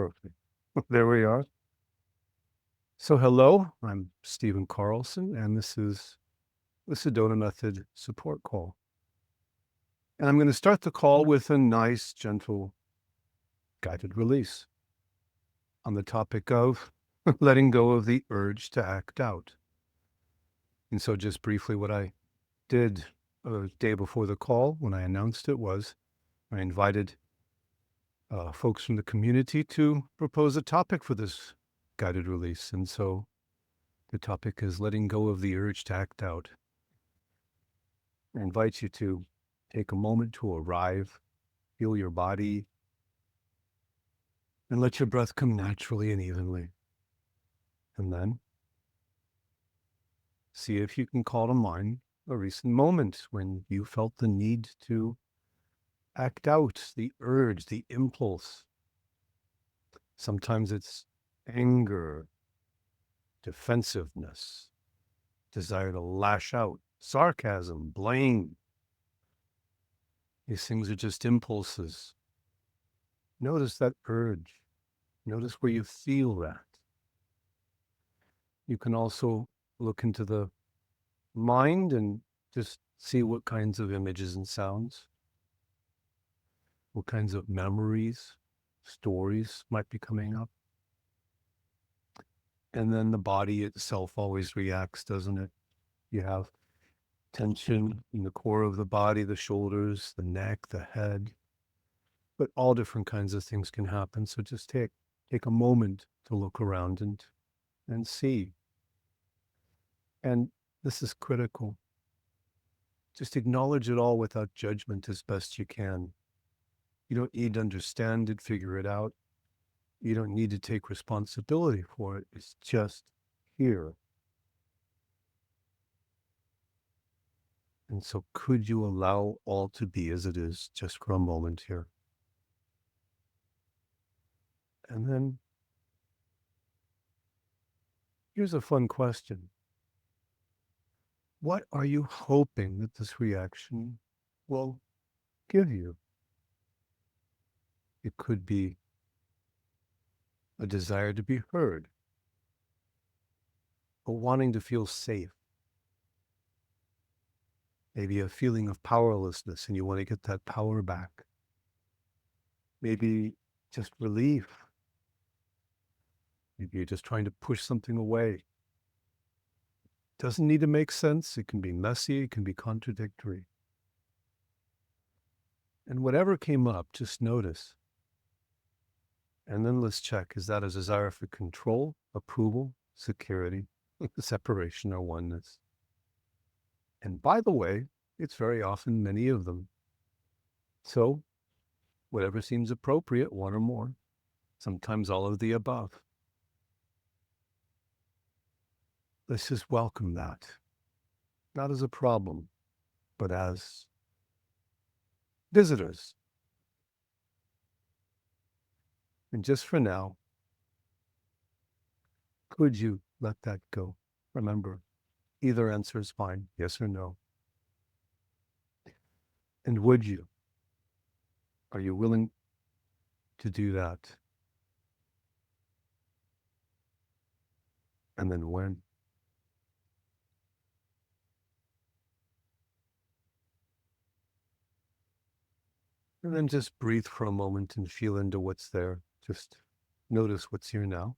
Perfect. There we are. So, hello, I'm Stephen Carlson, and this is the Sedona Method support call. And I'm going to start the call with a nice, gentle, guided release on the topic of letting go of the urge to act out. And so, just briefly, what I did a day before the call when I announced it was I invited folks from the community to propose a topic for this guided release. And so, the topic is letting go of the urge to act out. I invite you to take a moment to arrive, feel your body, and let your breath come naturally and evenly. And then see if you can call to mind a recent moment when you felt the need to act out, the urge, the impulse. Sometimes it's anger, defensiveness, desire to lash out, sarcasm, blame. These things are just impulses. Notice that urge. Notice where you feel that. You can also look into the mind and just see what kinds of images and sounds, what kinds of memories, stories might be coming up. And then the body itself always reacts, doesn't it? You have tension in the core of the body, the shoulders, the neck, the head, but all different kinds of things can happen. So just take a moment to look around and see. And this is critical. Just acknowledge it all without judgment as best you can. You don't need to understand it, figure it out. You don't need to take responsibility for it. It's just here. And so could you allow all to be as it is just for a moment here? And then here's a fun question. What are you hoping that this reaction will give you? It could be a desire to be heard, a wanting to feel safe, maybe a feeling of powerlessness and you want to get that power back. Maybe just relief. Maybe you're just trying to push something away. Doesn't need to make sense. It can be messy. It can be contradictory. And whatever came up, just notice. And then let's check, is that a desire for control, approval, security, separation, or oneness? And by the way, it's very often many of them. So whatever seems appropriate, one or more, sometimes all of the above. Let's just welcome that, not as a problem, but as visitors. And just for now, could you let that go? Remember, either answer is fine, yes or no. And would you? Are you willing to do that? And then when? And then just breathe for a moment and feel into what's there. Just notice what's here now.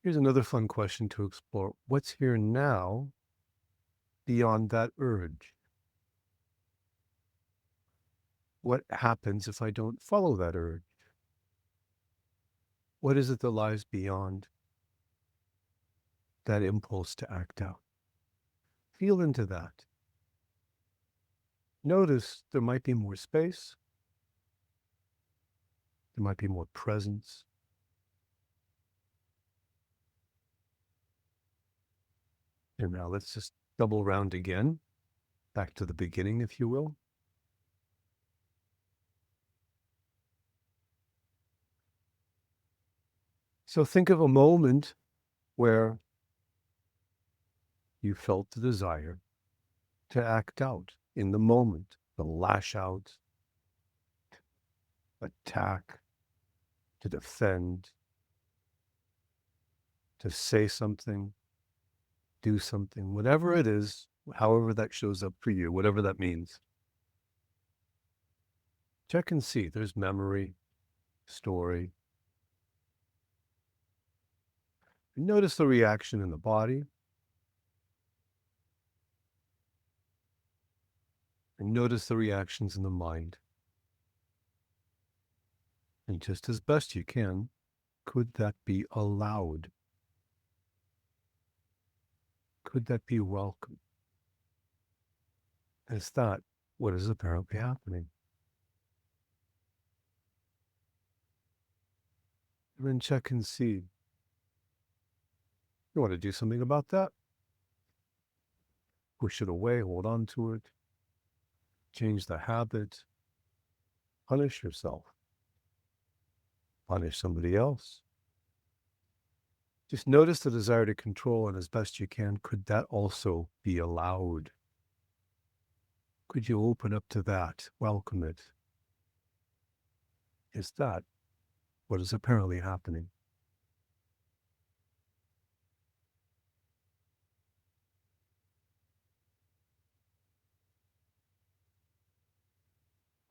Here's another fun question to explore. What's here now beyond that urge? What happens if I don't follow that urge? What is it that lies beyond that impulse to act out? Feel into that. Notice there might be more space. There might be more presence. And now let's just double round again, back to the beginning, if you will. So think of a moment where you felt the desire to act out in the moment, to lash out, attack, to defend, to say something, do something, whatever it is, however that shows up for you, whatever that means. Check and see. There's memory, story. Notice the reaction in the body. And notice the reactions in the mind. And just as best you can, could that be allowed? Could that be welcome? Is that what is apparently happening? And then check and see. You want to do something about that? Push it away, hold on to it, change the habit, punish yourself, punish somebody else. Just notice the desire to control, and as best you can, could that also be allowed? Could you open up to that, welcome it? Is that what is apparently happening?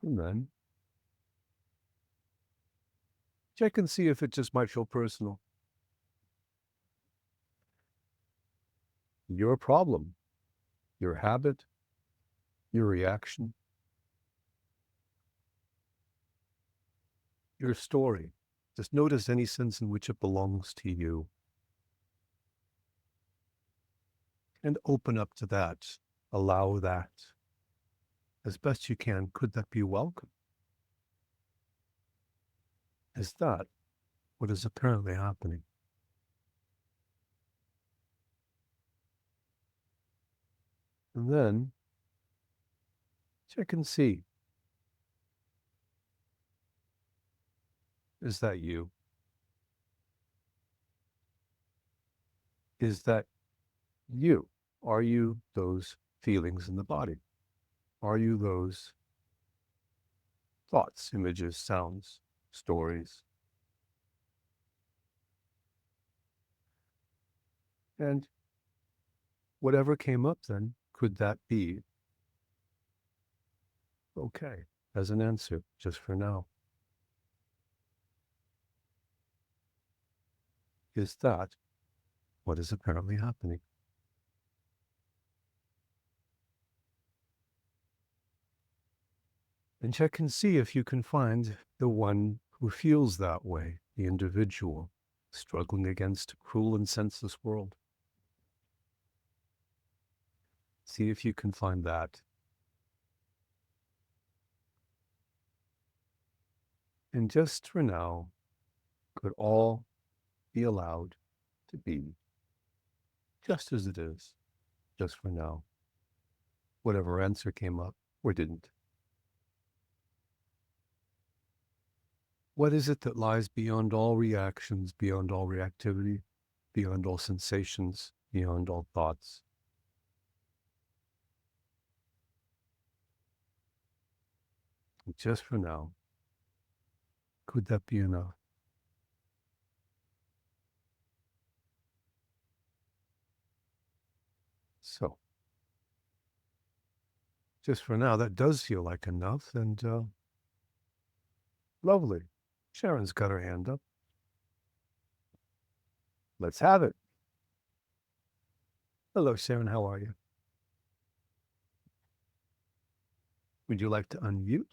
And then check and see if it just might feel personal. Your problem, your habit, your reaction, your story. Just notice any sense in which it belongs to you. And open up to that. Allow that. As best you can, could that be welcome? Is that what is apparently happening? And then check and see. Is that you? Is that you? Are you those feelings in the body? Are you those thoughts, images, sounds, stories? And whatever came up then, could that be okay as an answer just for now? Is that what is apparently happening? And check and see if you can find the one who feels that way, the individual struggling against a cruel and senseless world. See if you can find that. And just for now, could all be allowed to be just as it is, just for now, whatever answer came up or didn't. What is it that lies beyond all reactions, beyond all reactivity, beyond all sensations, beyond all thoughts? And just for now, could that be enough? So, just for now, that does feel like enough, and lovely. Sharon's got her hand up. Let's have it. Hello, Sharon. How are you? Would you like to unmute?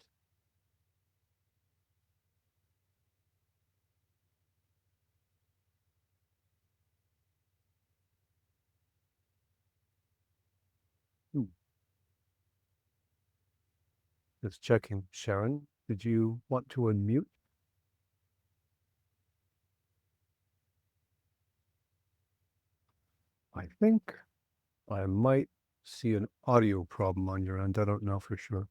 Hmm. Just checking. Sharon, did you want to unmute? I think I might see an audio problem on your end. I don't know for sure.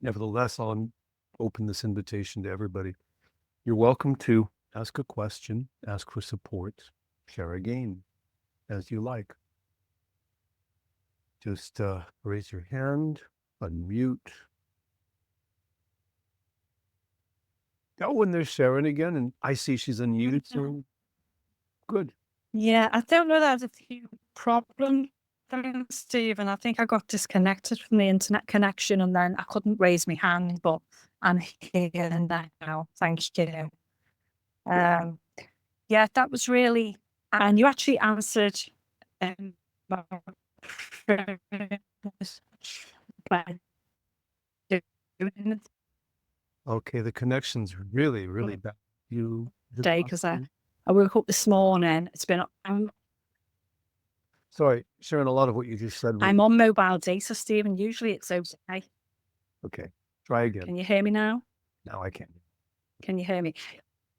Nevertheless, I'll open this invitation to everybody. You're welcome to ask a question, ask for support, share a game, as you like. Just raise your hand, unmute, Oh, when there's Sharon again, and I see she's unmuted, so good. Yeah, I don't know. There's a few problems, Stephen. I think I got disconnected from the internet connection, and then I couldn't raise my hand, but I'm here now. Thank you. Yeah, that was really, and you actually answered my by doing Okay, the connection's really, really bad. You just today because I woke up this morning. It's been sorry, Sharon, a lot of what you just said. I'm on mobile data, Stephen. Usually it's okay. Okay, try again. Can you hear me now? Now I can. Can you hear me?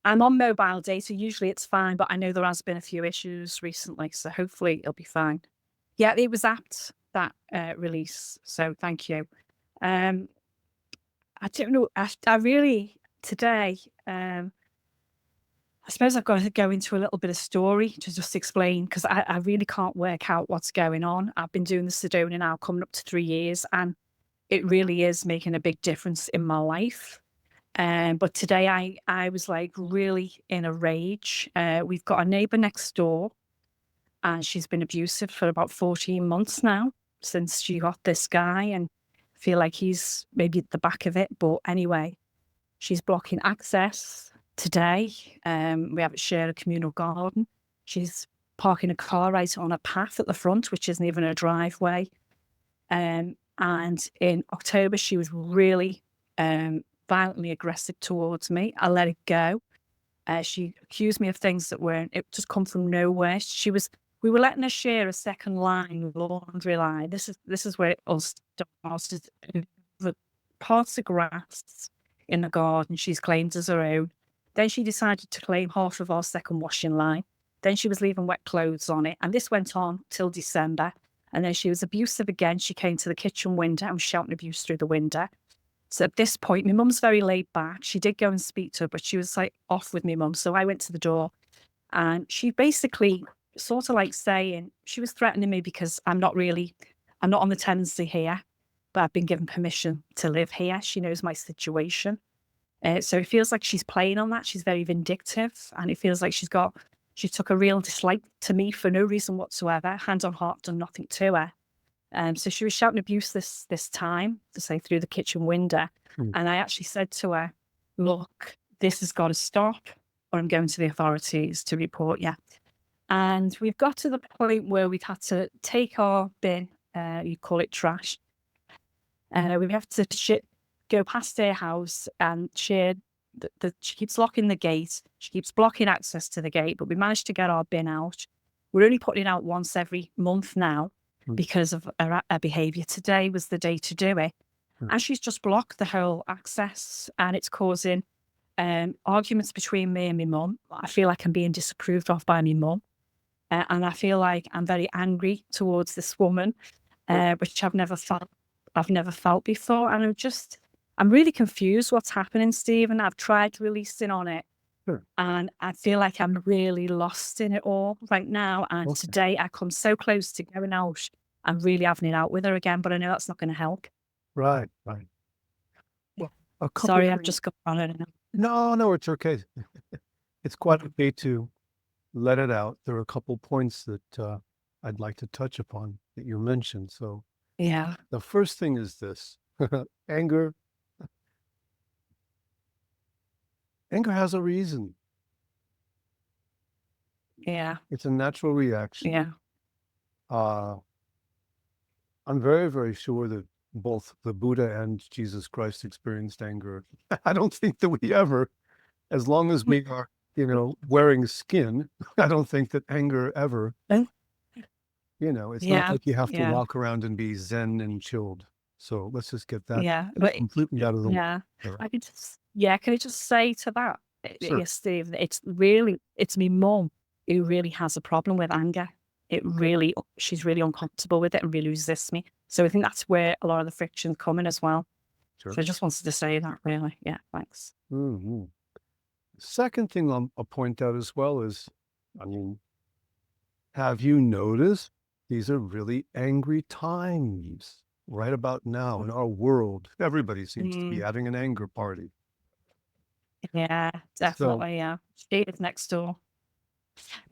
I'm on mobile data. Usually it's fine, but I know there has been a few issues recently, so hopefully it'll be fine. Yeah, it was apt, that release. So thank you. I don't know. I really today. I suppose I've got to go into a little bit of story to just explain because I really can't work out what's going on. I've been doing the Sedona now coming up to 3 years, and it really is making a big difference in my life. But today I was like really in a rage. We've got a neighbor next door, and she's been abusive for about 14 months now since she got this guy, and I feel like he's maybe at the back of it. But anyway, she's blocking access today. We have share a communal garden. She's parking a car right on a path at the front, which isn't even a driveway. And in October, she was really violently aggressive towards me. I let it go. She accused me of things that weren't, it just come from nowhere. We were letting her share a second line, laundry line. This is where it all started. The parts of grass in the garden she's claimed as her own. Then she decided to claim half of our second washing line. Then she was leaving wet clothes on it. And this went on till December. And then she was abusive again. She came to the kitchen window and was shouting abuse through the window. So at this point, my mum's very laid back. She did go and speak to her, but she was like off with my mum. So I went to the door, and she basically sort of like saying, she was threatening me because I'm not on the tenancy here, but I've been given permission to live here. She knows my situation. So it feels like she's playing on that. She's very vindictive, and it feels like she took a real dislike to me for no reason whatsoever. Hand on heart, done nothing to her. So she was shouting abuse this time, to say through the kitchen window. And I actually said to her, look, this has got to stop, or I'm going to the authorities to report you. And we've got to the point where we've had to take our bin, you call it trash. We have to go past their house and share. She keeps locking the gate. She keeps blocking access to the gate, but we managed to get our bin out. We're only putting it out once every month now because of her behaviour. Today was the day to do it. And she's just blocked the whole access, and it's causing arguments between me and my mum. I feel like I'm being disapproved of by my mum. And I feel like I'm very angry towards this woman, which I've never felt before. And I'm really confused what's happening, Stephen. I've tried releasing on it. And I feel like I'm really lost in it all right now. And today I come so close to going out and really having it out with her again, but I know that's not going to help. Right. Well, sorry, I've just got on it. No, it's okay. It's quite okay to let it out. There are a couple points that I'd like to touch upon that you mentioned. So yeah, the first thing is this: anger. Anger has a reason. Yeah, it's a natural reaction. Yeah. I'm very, very sure that both the Buddha and Jesus Christ experienced anger. I don't think that we ever, as long as we are, wearing skin, I don't think that anger ever, it's not like you have to walk around and be zen and chilled. So let's just get that completely out of the way. Can I just say to that, Sure. Steve, it's me mum who really has a problem with anger. She's really uncomfortable with it and really resists me. So I think that's where a lot of the friction's coming as well. Sure. So I just wanted to say that, really. Yeah, thanks. Mm-hmm. Second thing I'll point out as well is, have you noticed these are really angry times right about now in our world? Everybody seems to be having an anger party. Yeah, So definitely. Yeah. She is next door.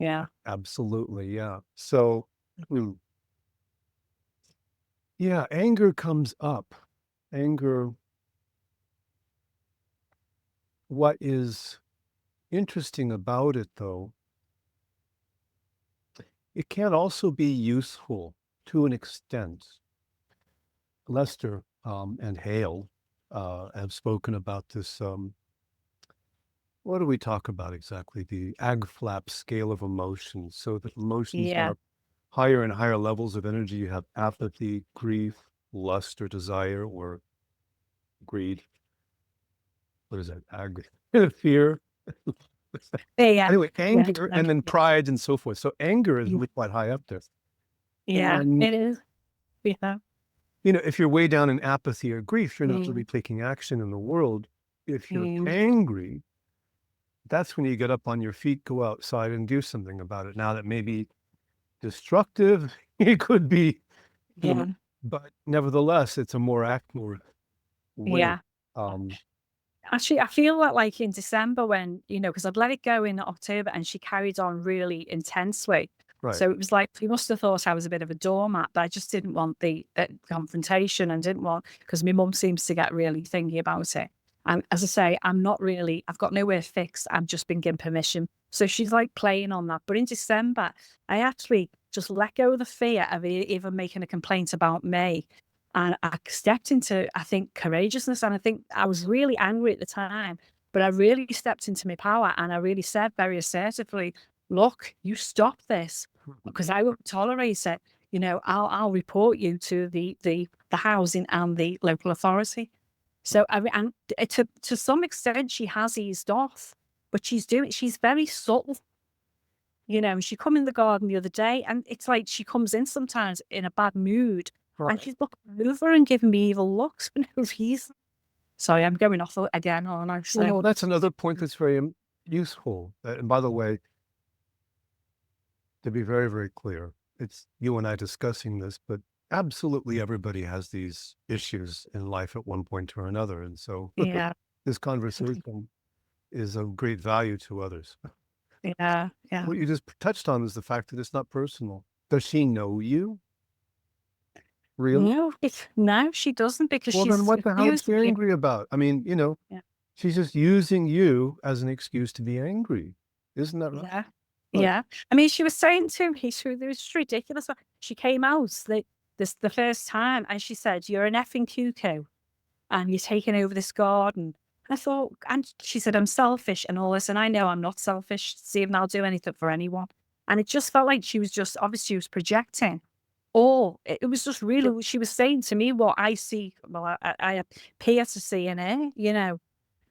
Yeah. absolutely, yeah. So, mm, yeah, anger comes up. Anger, what is interesting about it, though, it can also be useful to an extent. Lester and Hale have spoken about this. What do we talk about exactly? The AgFlap scale of emotions. So the emotions Yeah. are higher and higher levels of energy. You have apathy, grief, lust or desire, or greed. What is that? Fear. Yeah. Anyway, Yeah. anger and then pride and so forth. So anger is Yeah. really quite high up there. Yeah. And, It is. Yeah. if you're way down in apathy or grief, you're not really Mm. taking action in the world. If you're Mm. angry, that's when you get up on your feet, go outside and do something about it. Now that may be destructive, it could be, Yeah. but nevertheless, it's a more active way. Yeah. Um, Actually, I feel that like in December when, because I'd let it go in October and she carried on really intensely. right. So it was like, he must have thought I was a bit of a doormat, but I just didn't want the confrontation and didn't want, because my mum seems to get really thingy about it. And as I say, I've got nowhere fixed. I've just been given permission. So she's like playing on that. But in December, I actually just let go of the fear of even making a complaint about me. And I stepped into, I think, courageousness. And I think I was really angry at the time, but I really stepped into my power and I really said very assertively, look, you stop this because I won't tolerate it. I'll report you to the housing and the local authority. So I mean, and to some extent, she has eased off, but she's very subtle. She come in the garden the other day, and it's like she comes in sometimes in a bad mood, and Right. she's looking over and giving me evil looks for no reason. Sorry, I'm going off again, aren't I? Well, So, no, that's another point that's very useful. And by the way, to be very, very clear, it's you and I discussing this, but absolutely everybody has these issues in life at one point or another. And so yeah, this conversation is of great value to others. yeah, yeah. What you just touched on is the fact that it's not personal. Does she know you? Really? No, she doesn't because Well, then she's what the hell is used she me. angry about? I mean, Yeah, she's just using you as an excuse to be angry. Isn't that right? yeah, Right. yeah. I mean, she was saying to me, it was just ridiculous. She came out the first time, and she said, "You're an effing cuckoo." And you're taking over this garden. I thought, and she said, I'm selfish and all this. And I know I'm not selfish. See if I'll do anything for anyone. And it just felt like she was just, obviously, she was projecting. Or it was just really, she was saying to me what I see, well, I appear to see in her.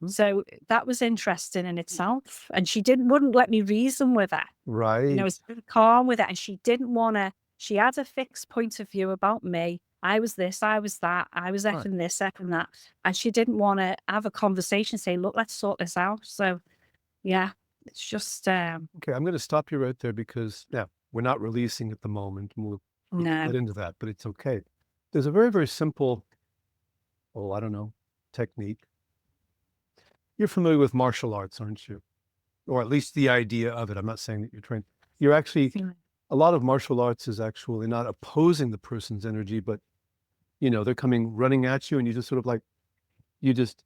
Hmm. So that was interesting in itself. And she wouldn't let me reason with her. I Right. was very calm with it, and she didn't wanna she had a fixed point of view about me. I was this, I was that, I was Right. effing this, effing that, and she didn't wanna have a conversation, say, "Look, let's sort this out." So, yeah, it's just, Okay, I'm going to stop you right there because we're not releasing at the moment. And we can no. get into that, but it's okay. There's a very, very simple, I don't know, technique. You're familiar with martial arts, aren't you? Or at least the idea of it. I'm not saying that you're trained. You're actually, Mm. a lot of martial arts is actually not opposing the person's energy, but they're coming running at you and you just sort of like, you just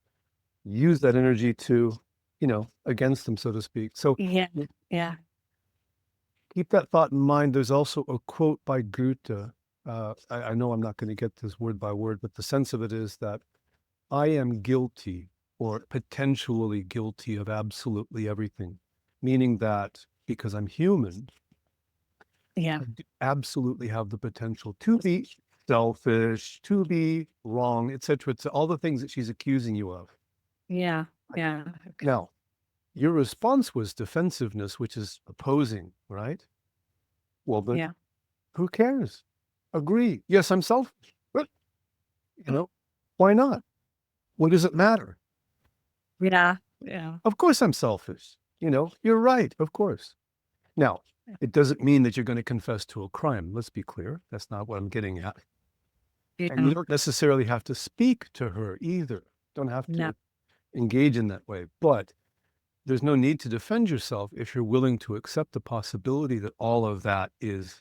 use that energy to, against them, so to speak. So Yeah, yeah, keep that thought in mind. There's also a quote by Goethe. I know I'm not going to get this word by word, but the sense of it is that I am guilty or potentially guilty of absolutely everything, meaning that because I'm human, yeah, I do absolutely have the potential to be selfish, to be wrong, etc. It's all the things that she's accusing you of. yeah, yeah, okay. Now, your response was defensiveness, which is opposing, right? Well, but Yeah, who cares? Agree. Yes, I'm selfish. But, why not? What does it matter? yeah, yeah, Of course I'm selfish. You're right. Of course. Now, it doesn't mean that you're going to confess to a crime. Let's be clear. That's not what I'm getting at. And you yeah, don't necessarily have to speak to her either. Don't have no, to engage in that way. But there's no need to defend yourself if you're willing to accept the possibility that all of that is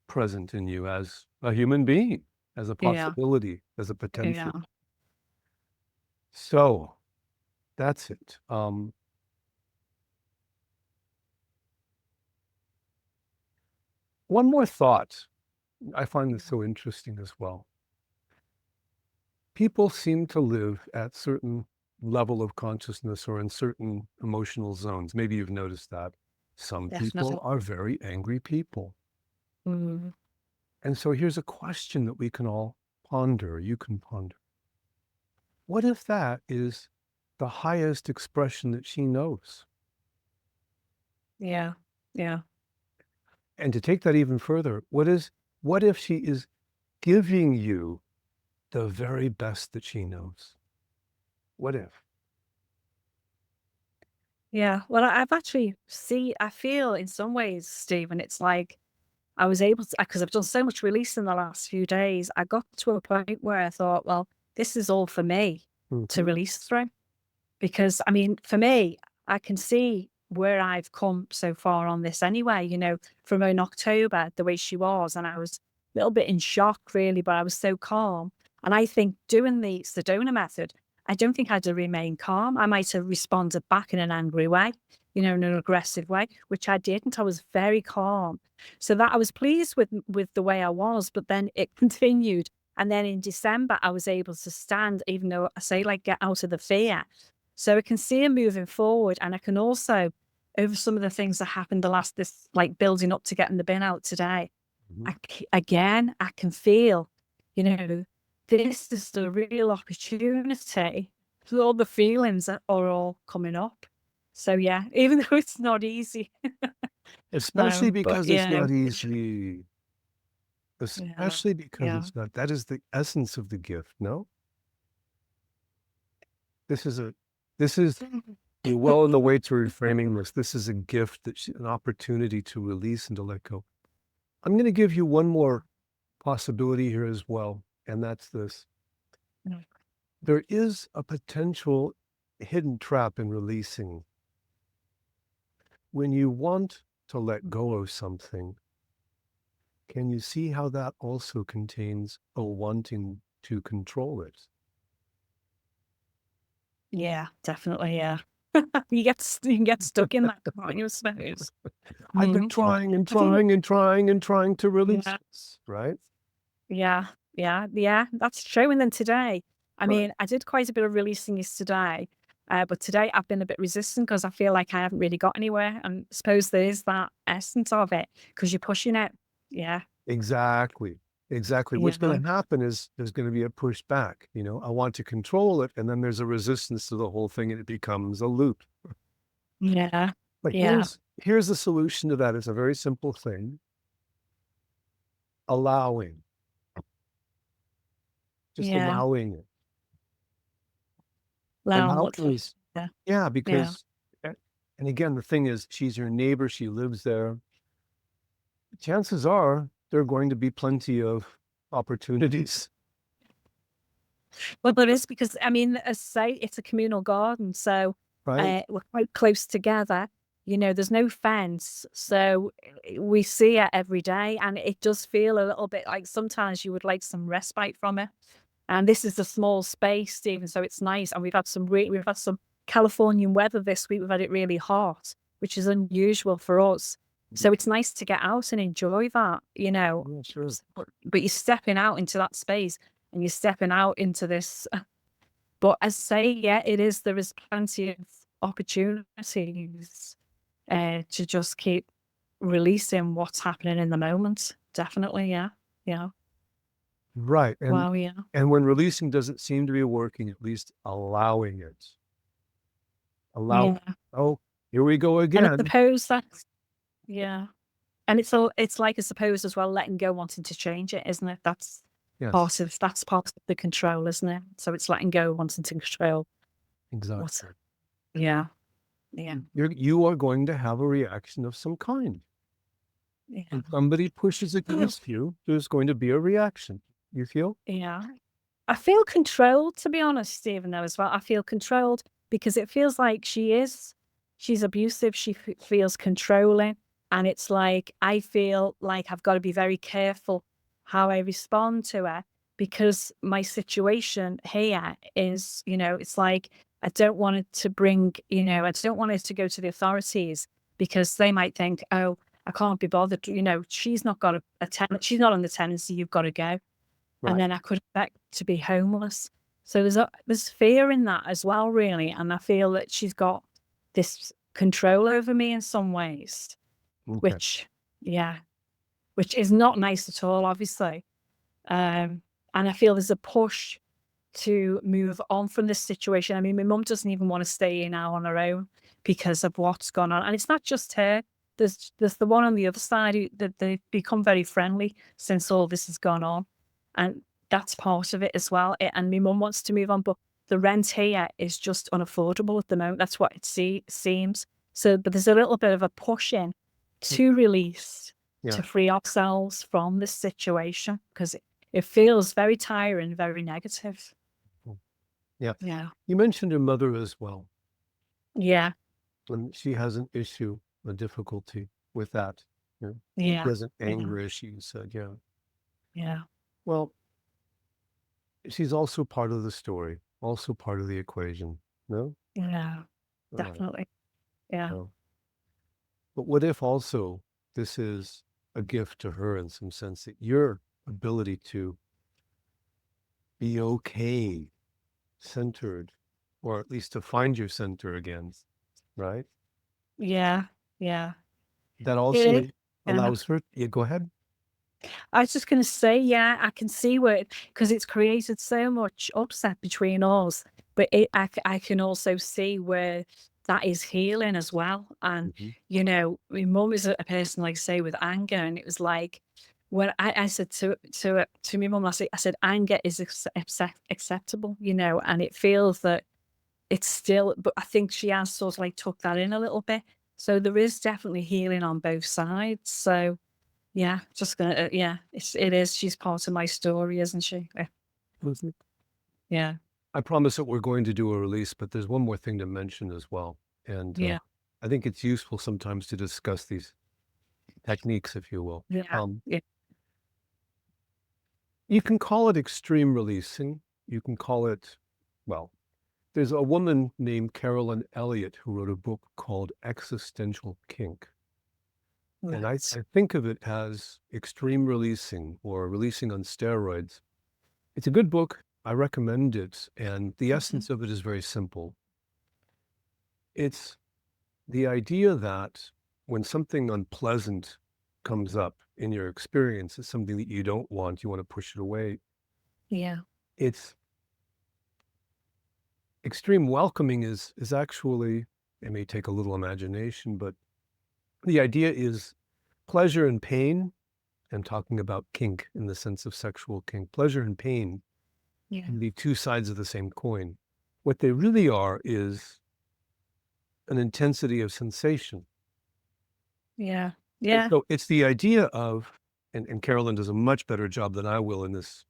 present in you as a human being, as a Yeah. possibility, as a potential. Yeah. So that's it. One more thought. I find this so interesting as well. People seem to live at certain level of consciousness or in certain emotional zones. Maybe you've noticed that. Some Definitely. people are very angry people. Mm. And so here's a question that we can all ponder, you can ponder. What if that is the highest expression that she knows? Yeah. Yeah. And to take that even further, what if she is giving you the very best that she knows? What if? Yeah. Well, I've actually I feel in some ways, Stephen, it's like I was able to, because I've done so much release in the last few days, I got to a point where I thought, well, this is all for me to Mhm. release through. Because, I mean, for me, I can see where I've come so far on this anyway, from in October, the way she was. And I was a little bit in shock, really, but I was so calm. And I think doing the Sedona method, I don't think I'd have remained calm. I might have responded back in an angry way, in an aggressive way, which I didn't. I was very calm. So that I was pleased with the way I was, but then it continued. And then in December, I was able to stand, even though I say, like, get out of the fear. So I can see him moving forward. And I can also, over some of the things that happened this like building up to getting the bin out today, Mhm. again, I can feel, you know, this is the real opportunity. So all the feelings are all coming up. So yeah, even though it's not easy. Especially But because it's yeah, not easy. yeah, Especially because yeah. it's not. That is the essence of the gift, no? This is a, this is, you're well on the way to reframing this. This is a gift, an opportunity to release and to let go. I'm going to give you one more possibility here as well, and that's this. Mm. There is a potential hidden trap in releasing. When you want to let go of something, can you see how that also contains a wanting to control it? Yeah, definitely. Yeah. You can get stuck in that, can't you, I suppose? I've been Mhm. trying and I think, trying and trying and trying to release yeah. this, right? Yeah, yeah, yeah, that's true. And then today, I Right. mean, I did quite a bit of releasing yesterday, but today I've been a bit resistant because I feel like I haven't really got anywhere. And I suppose there is that essence of it because you're pushing it. Yeah, Exactly. Exactly. What's yeah, going to happen is there's going to be a pushback. I want to control it. And then there's a resistance to the whole thing and it becomes a loop. yeah, But yeah, here's the solution to that. It's a very simple thing. Allowing, just yeah. allowing it. Well, Allow what? is, Yeah, yeah, yeah. because, and again, the thing is, she's your neighbor. She lives there. Chances are there are going to be plenty of opportunities, Well, there is because I mean, as I say, it's a communal garden, so right? we're quite close together. There's no fence, so we see it every day, and it does feel a little bit like sometimes you would like some respite from it. And this is a small space, Stephen, so it's nice. And we've had some Californian weather this week. We've had it really hot, which is unusual for us. So it's nice to get out and enjoy that. Yeah, sure. But you're stepping out into that space and you're stepping out into this. But as I say, yeah, there is plenty of opportunities to just keep releasing what's happening in the moment. Definitely, yeah. Yeah. Right. Wow, yeah. And when releasing doesn't seem to be working, at least allowing it. Allow, Yeah. oh, here we go And I again. suppose that's, yeah. And it's like, I suppose, as well, letting go, wanting to change it, isn't it? Yes, That's part of the control, isn't it? So it's letting go, wanting to control what's, exactly. yeah, yeah, You are going to have a reaction of some kind. yeah, When somebody pushes against you, there's going to be a reaction. You feel? yeah. I feel controlled, to be honest, Stephen, though, as well. I feel controlled because it feels like she's abusive. She feels controlling. And it's like, I feel like I've got to be very careful how I respond to her, because my situation here is, it's like, I don't want it to bring, I don't want it to go to the authorities, because they might think, oh, I can't be bothered. She's not got a tenant. She's not on the tenancy. You've got to go. And Right. then I could expect to be homeless. So there's fear in that as well, really. And I feel that she's got this control over me in some ways, Okay. which, yeah, which is not nice at all, obviously. And I feel there's a push to move on from this situation. I mean, my mum doesn't even want to stay here now on her own because of what's gone on. And it's not just her. There's the one on the other side that they've become very friendly since all this has gone on. And that's part of it as well. And my mum wants to move on, but the rent here is just unaffordable at the moment. That's what it seems. So, but there's a little bit of a push in to release, Yeah. to free ourselves from this situation, because it feels very tiring, very negative. Yeah. Yeah. You mentioned your mother as well, Yeah. and she has an issue, a difficulty with that. She Yeah. has an Yeah. anger issue, you said, yeah. Yeah. Well, she's also part of the story, also part of the equation, no? Yeah. All right. Definitely. Yeah. Well, but what if also this is a gift to her in some sense, that your ability to be okay, centered, or at least to find your center again, right? Yeah. Yeah. That It also is. Yeah. allows her, yeah, go ahead. I was just going to say, yeah, I can see where, because it's created so much upset between us, but I can also see where that is healing as well. And, Mhm. my mum is a person, like say, with anger. And it was like, when I said to my mum, I said, anger is acceptable, and it feels that it's still, but I think she has sort of like took that in a little bit. So there is definitely healing on both sides. So, yeah, just gonna, yeah, it is. She's part of my story, isn't she? Mhm. Yeah, I promise that we're going to do a release, but there's one more thing to mention as well. And yeah, I think it's useful sometimes to discuss these techniques, if you will. yeah, yeah, You can call it extreme releasing. You can call it, well, there's a woman named Carolyn Elliott who wrote a book called Existential Kink. And I right. think of it as extreme releasing or releasing on steroids. It's a good book. I recommend it. And the essence of it is very simple. It's the idea that when something unpleasant comes up in your experience, it's something that you don't want, you want to push it away. Yeah, It's extreme welcoming is actually, it may take a little imagination, but the idea is pleasure and pain. I'm talking about kink in the sense of sexual kink. Pleasure and pain yeah, can be two sides of the same coin. What they really are is an intensity of sensation. yeah, And yeah, so it's the idea of, and Carolyn does a much better job than I will in this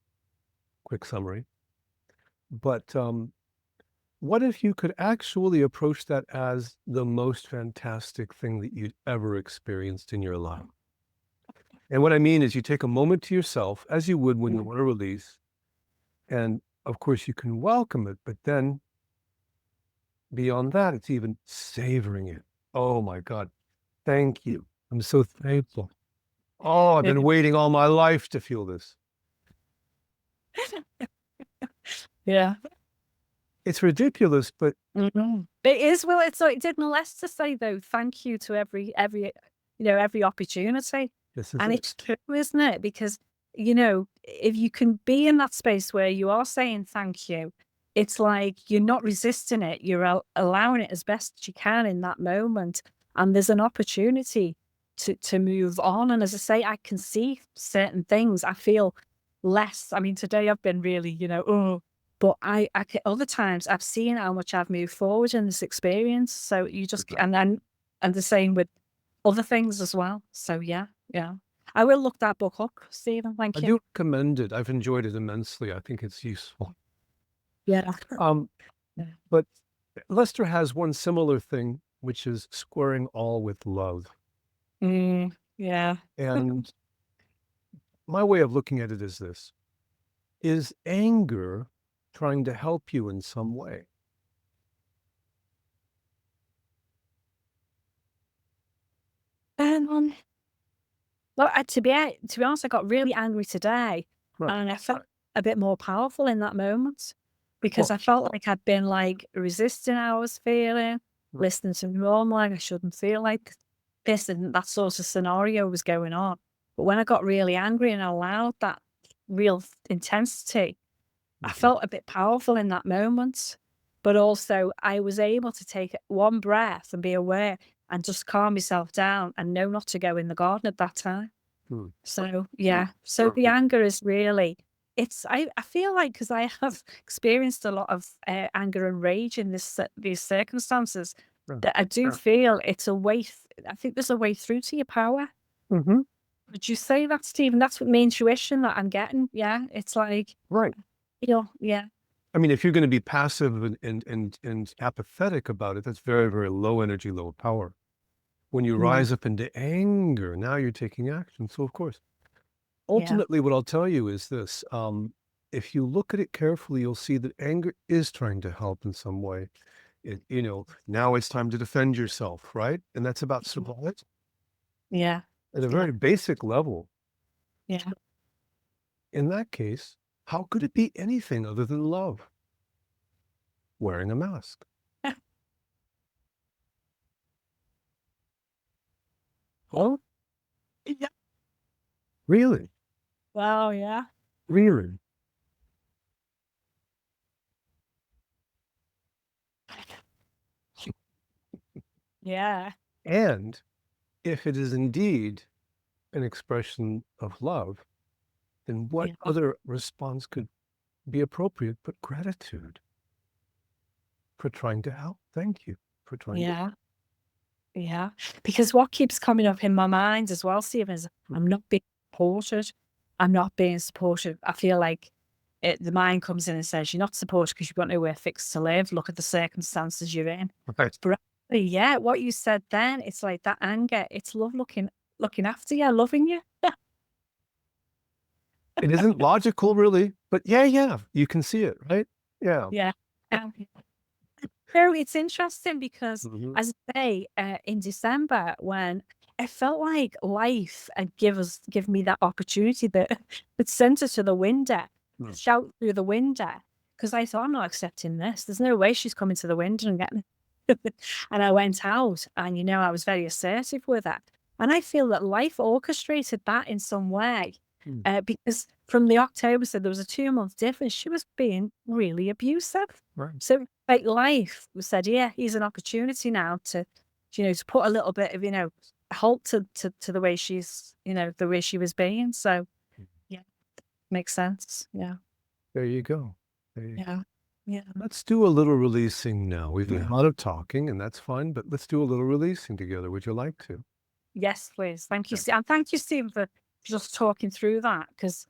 quick summary, but what if you could actually approach that as the most fantastic thing that you'd ever experienced in your life? And what I mean is you take a moment to yourself, as you would when you want to release, and of course you can welcome it, but then beyond that, it's even savoring it. Oh my God, thank you. I'm so thankful. Oh, I've been waiting all my life to feel this. yeah. It's ridiculous, but It is. Well, it's like, it did less to say though. Thank you to every every opportunity, this is and it. it's true, isn't it? Because if you can be in that space where you are saying thank you, it's like you're not resisting it. You're allowing it as best as you can in that moment, and there's an opportunity to move on. And as I say, I can see certain things. I feel less. I mean, today I've been really, oh. But other times I've seen how much I've moved forward in this experience. So you just, Exactly. and then, and the same with other things as well. So yeah, yeah. I will look that book up, Stephen. I Thank you. do recommend it. I've enjoyed it immensely. I think it's useful. Yeah. Um, Yeah. but Lester has one similar thing, which is squaring all with love. Yeah. And my way of looking at it is this: is anger trying to help you in some way? Um, well, to be honest, I got really angry today, Right. and I felt a bit more powerful in that moment because Well, I felt like I'd been like resisting how I was feeling, right. listening to my mum like I shouldn't feel like this, and that sort of scenario was going on. But when I got really angry and allowed that real intensity, I Mhm. felt a bit powerful in that moment, but also I was able to take one breath and be aware and just calm myself down and know not to go in the garden at that time. Hmm. So, yeah. So the anger is really I feel like because I have experienced a lot of anger and rage in these circumstances, Yeah. that I do feel it's a way. I think there's a way through to your power. Mhm. Would you say that, Stephen? That's what my intuition that I'm getting. Yeah, it's like Right. yeah, I mean, if you're going to be passive and apathetic about it, that's very, very low energy, low power. When you yeah, rise up into anger, now you're taking action. So, of course, yeah, ultimately, what I'll tell you is this: if you look at it carefully, you'll see that anger is trying to help in some way. Now it's time to defend yourself, right? And that's about mhm, survival yeah, at a yeah, very basic level. yeah. In that case, how could it be anything other than love? Wearing a mask. Oh, Yeah. really? Wow, yeah. Really? Yeah, And if it is indeed an expression of love, then what yeah, other response could be appropriate but gratitude for trying to help? Thank you for trying to. yeah, yeah. Because what keeps coming up in my mind as well, Stephen, is I'm not being supported. I'm not being supported. I feel like the mind comes in and says, "You're not supported because you've got nowhere fixed to live. Look at the circumstances you're in." Right. But actually, yeah, what you said then, it's like that anger. It's love looking after you, loving you. It isn't logical, really, but yeah, yeah, you can see it, right? Yeah. Yeah. No, it's interesting because, Hmm. as I say, in December, when I felt like life had give me that opportunity that would sent her to the window, shout through the window, because I thought, I'm not accepting this. There's no way she's coming to the window and getting it. And I went out, and I was very assertive with that. And I feel that life orchestrated that in some way, Mm. because from the October, so there was a 2 month difference. She was being really abusive. Right. So, like, life said, "Yeah, here's an opportunity now to put a little bit of, a halt to the way the way she was being." So, yeah, makes sense. Yeah, There you go. There you yeah, yeah. Let's do a little releasing now. We've done a lot of talking, and that's fine, but let's do a little releasing together. Would you like to? Yes, please. Thank you, Yeah. Steve, and thank you, Stephen, for just talking through that because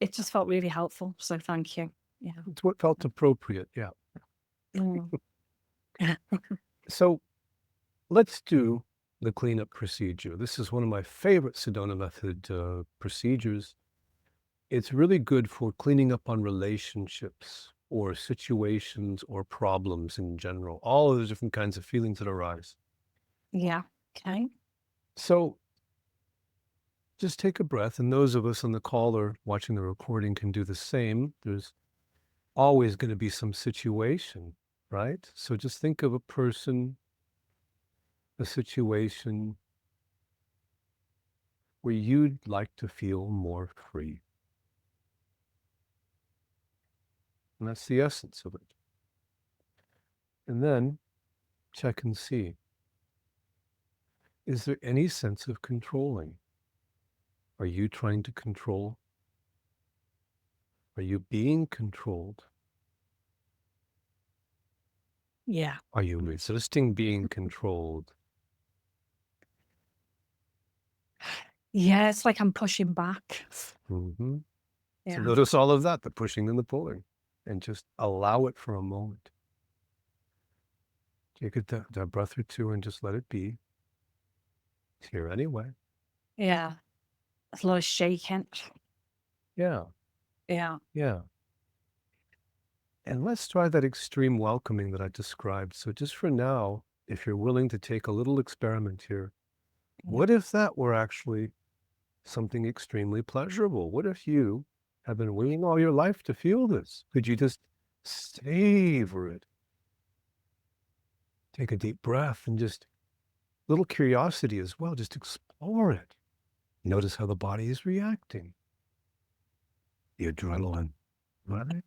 it just felt really helpful. So, thank you. Yeah. It's what felt appropriate. Yeah. Mm. So let's do the cleanup procedure. This is one of my favorite Sedona method procedures. It's really good for cleaning up on relationships or situations or problems in general, all of the different kinds of feelings that arise. Yeah. Okay. So just take a breath, and those of us on the call or watching the recording can do the same. There's always going to be some situation, right? So just think of a person, a situation where you'd like to feel more free. And that's the essence of it. And then check and see, is there any sense of controlling? Are you trying to control? Are you being controlled? Yeah. Are you resisting being controlled? Yeah. It's like I'm pushing back. Hmm. So Yeah. notice all of that, the pushing and the pulling, and just allow it for a moment. Take a breath or two and just let it be. It's here anyway. Yeah. There's a lot of shaking. Yeah, Yeah. yeah. And let's try that extreme welcoming that I described. So just for now, if you're willing to take a little experiment here, Yeah. what if that were actually something extremely pleasurable? What if you have been waiting all your life to feel this? Could you just savor it? Take a deep breath and just little curiosity as well. Just explore it. Notice how the body is reacting. The adrenaline, right?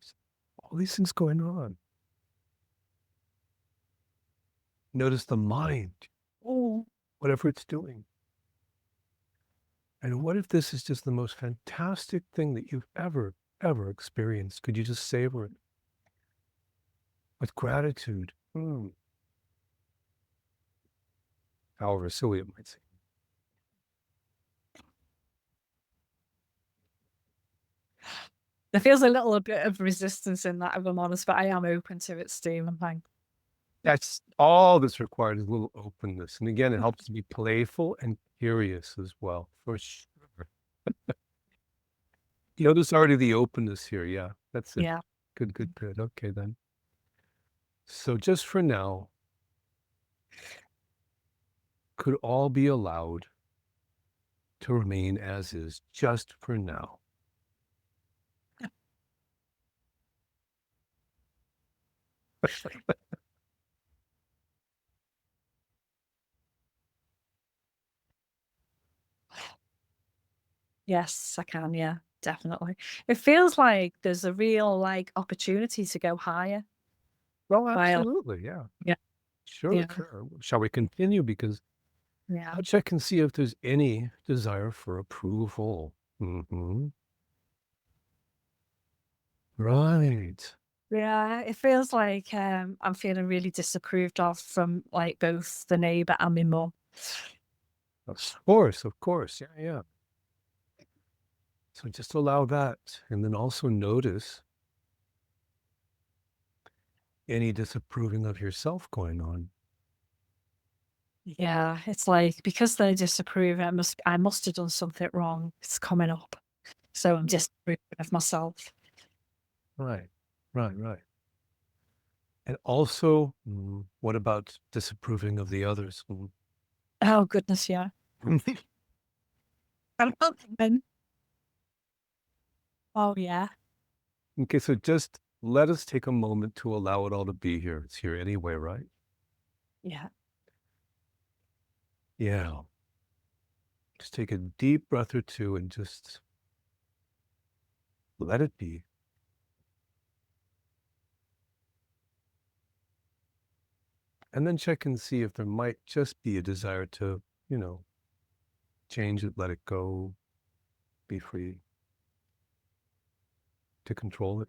All these things going on. Notice the mind, oh, whatever it's doing. And what if this is just the most fantastic thing that you've ever experienced? Could you just savor it with gratitude? However silly it might seem. There feels a little bit of resistance in that, if I'm honest, but I am open to it, Stephen. Thanks. That's all that's required is a little openness. And again, it helps to be playful and curious as well, for sure. Notice already the openness here. Yeah, that's it. Yeah. Good, good, good. Okay, then. So just for now, could all be allowed to remain as is, just for now. Yes, I can. Yeah, definitely. It feels like there's a real like opportunity to go higher. Well, While absolutely. Yeah. yeah, Sure, yeah, sure. Shall we continue? Because yeah, I'll check and see if there's any desire for approval. Right. yeah. It feels like I'm feeling really disapproved of from like both the neighbour and my mum. Of course, of course. Yeah, yeah. So just allow that. And then also notice any disapproving of yourself going on. Yeah, it's like because they disapprove, I must have done something wrong. It's coming up, so I'm disapproving of myself. Right, right, right. And also, what about disapproving of the others? Oh goodness, yeah. I'm open. Oh yeah, Okay, so just let us take a moment to allow it all to be here. It's here anyway, right? yeah, Yeah. Just take a deep breath or two and just let it be. And then check and see if there might just be a desire to, change it, let it go, be free to control it.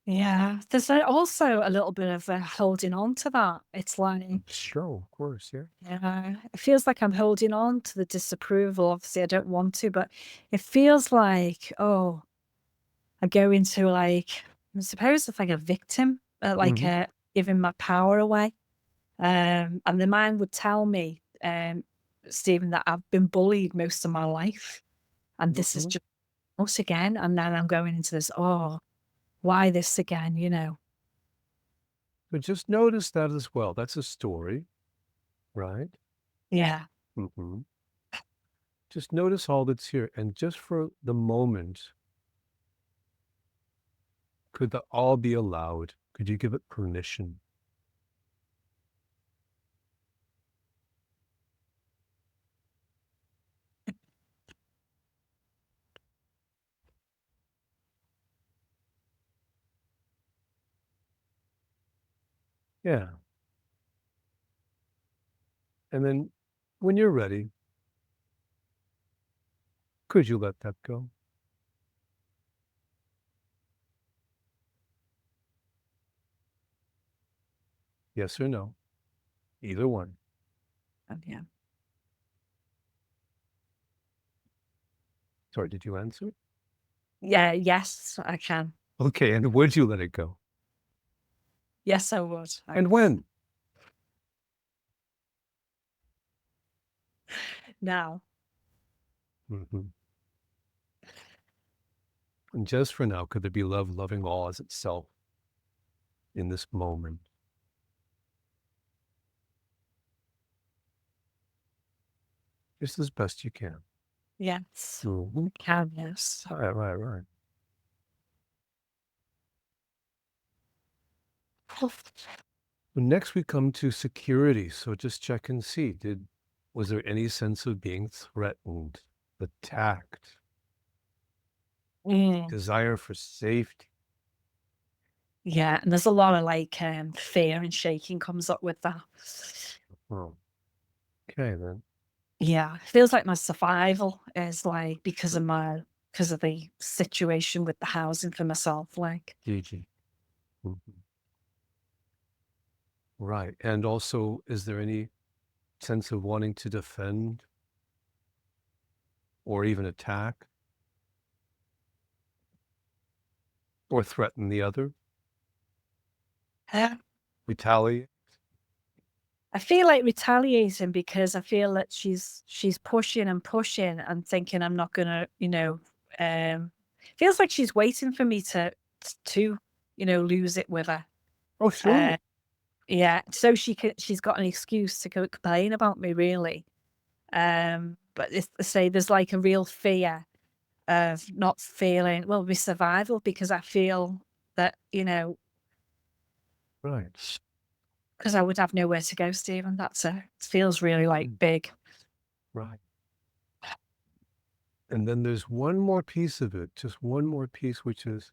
yeah. There's also a little bit of holding on to that. It's like, Sure, of course, yeah. yeah, it feels like I'm holding on to the disapproval. Obviously, I don't want to, but it feels like, oh, I go into like, I suppose it's like a victim, like Hmm. giving my power away. And the mind would tell me, Stephen, that I've been bullied most of my life, and this is Hmm. just us again. And then I'm going into this, oh, why this again? So just notice that as well. That's a story, right? Yeah, Hmm. Just notice all that's here. And just for the moment, could that all be allowed? Could you give it permission? Yeah. And then when you're ready, could you let that go? Yes or no? Either one. and yeah, Sorry, did you answer? yeah. Yes, I can. Okay, and would you let it go? Yes, I would. And when? now. Hmm. And just for now, could there be love loving all as itself in this moment? Just as best you can. Yes. Mm-hmm. Can, yes. Right. Next, we come to security. So just check and see. Was there any sense of being threatened, attacked, Mm. desire for safety? Yeah, and there's a lot of like fear and shaking comes up with that. Oh, okay then. Yeah, it feels like my survival is like because of the situation with the housing for myself. Like, GG. Mhm. Right. And also, is there any sense of wanting to defend or even attack or threaten the other? uh, Retaliate? I feel like retaliating because I feel that she's pushing and pushing and thinking I'm not gonna, feels like she's waiting for me to lose it with her. Oh, sure. Uh, yeah, so she's got an excuse to go complain about me, really. But it's to say there's like a real fear of not feeling well with survival because I feel that Right. because I would have nowhere to go, Stephen. It feels really like Mm. big. Right. And then there's one more piece of it, just one more piece, which is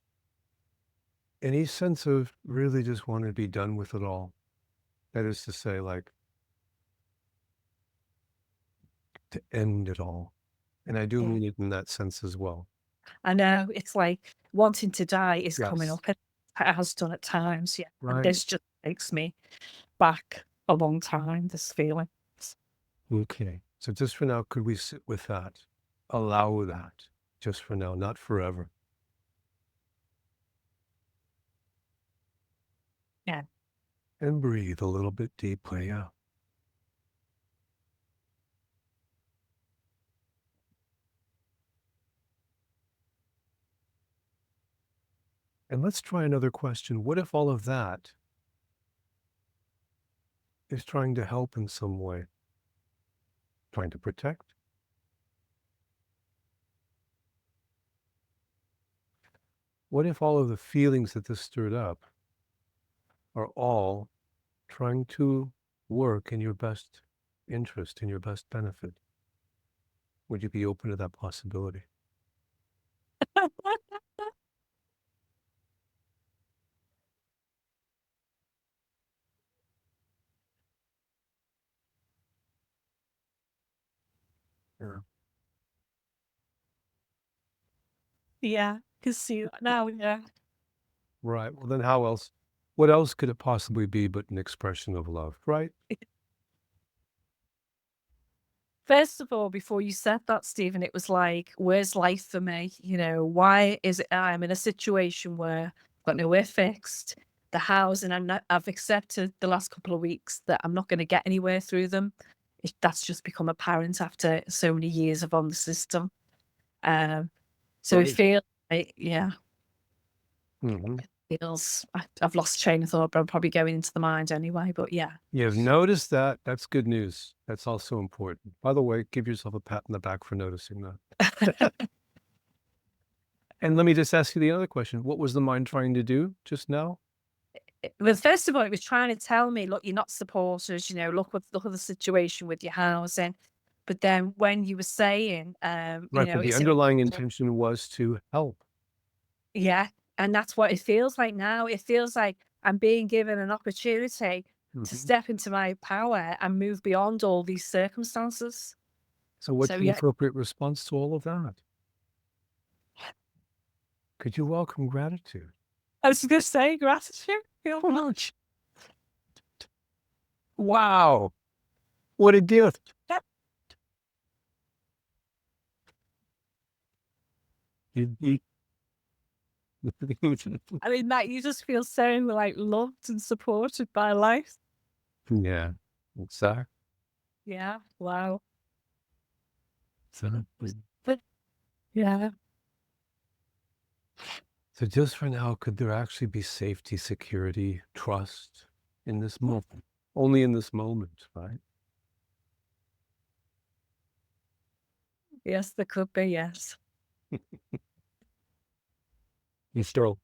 any sense of really just wanting to be done with it all. That is to say, like, to end it all. And I do Yeah. mean it in that sense as well. I know it's like wanting to die is coming Yes. up. It has done at times, yeah. And Right. this just takes me back a long time. This feeling. Okay. So just for now, could we sit with that? Allow that just for now, not forever. Yeah. And breathe a little bit deeply. Yeah. And let's try another question. What if all of that is trying to help in some way? Trying to protect? What if all of the feelings that this stirred up are all trying to work in your best interest, in your best benefit? Would you be open to that possibility? Yeah. Yeah. Can see that now, yeah. Right. Well, then how else? What else could it possibly be but an expression of love, right? First of all, before you said that, Stephen, it was like, where's life for me? Why is it I'm in a situation where I've got nowhere fixed? The housing I've accepted the last couple of weeks that I'm not going to get anywhere through them. That's just become apparent after so many years of on the system. Um, so it Right. feels like, yeah, Hmm. I've lost train of thought, but I'm probably going into the mind anyway. But yeah. You've noticed that. That's good news. That's also important. By the way, give yourself a pat in the back for noticing that. And let me just ask you the other question. What was the mind trying to do just now? Well, first of all, it was trying to tell me, look, you're not supporters, look at the situation with your housing. But then when you were saying, Right. But the it's underlying intention was to help. yeah, and that's what it feels like now. It feels like I'm being given an opportunity to Hmm. step into my power and move beyond all these circumstances. So So what's the yeah, appropriate response to all of that? Could you welcome gratitude? I was going to say gratitude. Oh, no. Wow. What a gift. You- I mean, Matt, you just feel so like loved and supported by life. yeah. Exactly. Yeah. Wow. But yeah. So just for now, could there actually be safety, security, trust in this moment? Only in this moment, right? Yes, there could be, yes. You still.